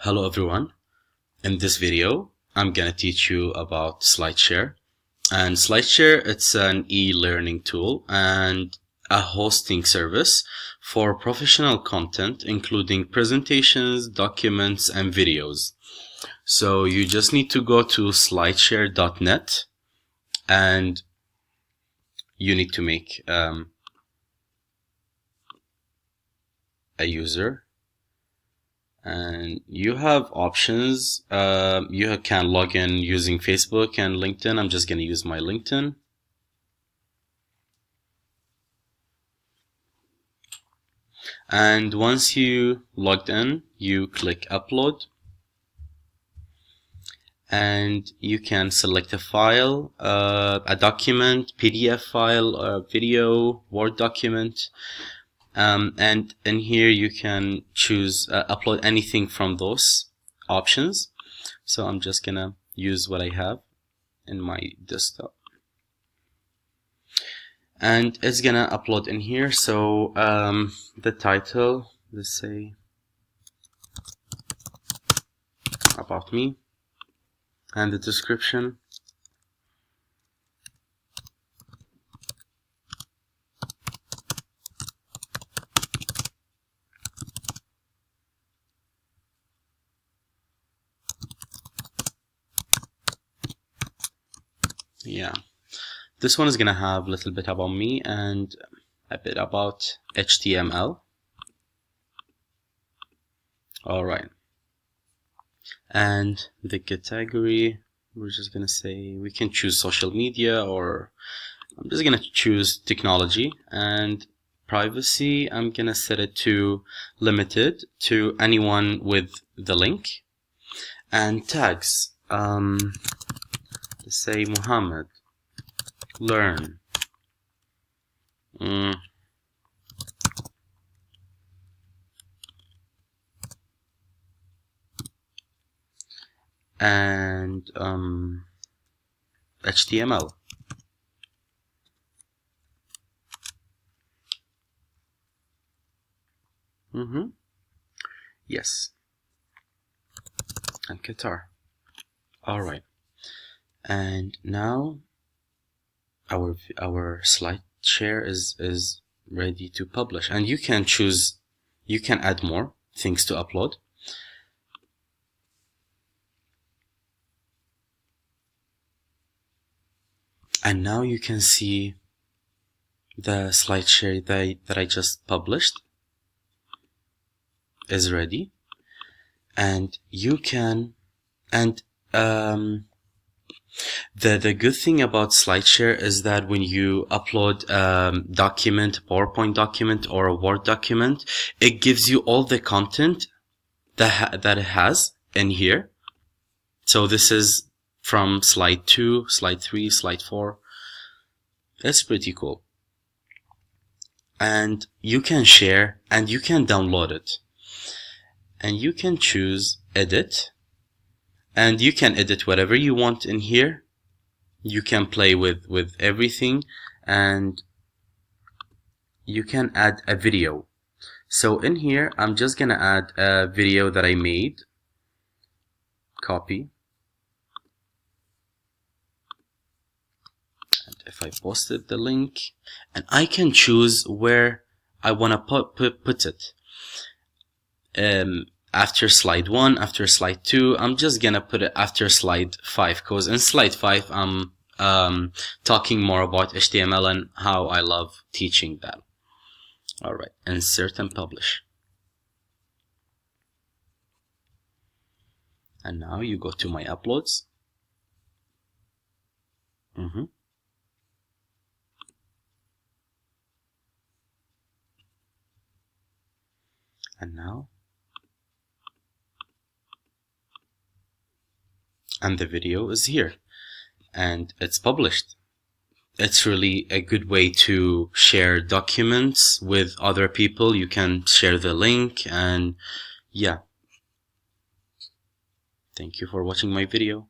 Hello everyone. In this video, I'm gonna teach you about SlideShare. And SlideShare, it's an e-learning tool and a hosting service for professional content, including presentations, documents, and videos. So you just need to go to slideshare.net and you need to make a user. And you have options. You can log in using Facebook and LinkedIn. I'm just going to use my LinkedIn. And once you logged in, you click upload. And you can select a file, a document, PDF file, a video, Word document. And in here you can choose upload anything from those options. So I'm just gonna use what I have in my desktop, and it's gonna upload in here. So the title, let's say about me, and the description. Yeah, this one is gonna have a little bit about me and a bit about HTML. Alright, and the category, we're just gonna say we can choose social media, or I'm just gonna choose technology. And privacy, I'm gonna set it to limited to anyone with the link. And tags, let's say Mohammed learn. And HTML. Yes. And Qatar. Alright. And now our SlideShare is ready to publish, and you can choose, you can add more things to upload. And now you can see the SlideShare that I just published is ready. And you can, and the good thing about SlideShare is that when you upload document, PowerPoint document, or a Word document, it gives you all the content that it has in here. So this is from slide 2, slide 3, slide 4. That's pretty cool. And you can share and you can download it. And you can choose edit. And you can edit whatever you want in here. You can play with everything. And you can add a video. So in here, I'm just gonna add a video that I made. Copy. And if I posted the link, and I can choose where I wanna put it. After slide 1, after slide 2, I'm just gonna put it after slide 5, because in slide 5 I'm talking more about HTML and how I love teaching that. Alright, insert and publish. And now you go to my uploads. And now, and the video is here and it's published. It's really a good way to share documents with other people. You can share the link, and yeah. Thank you for watching my video.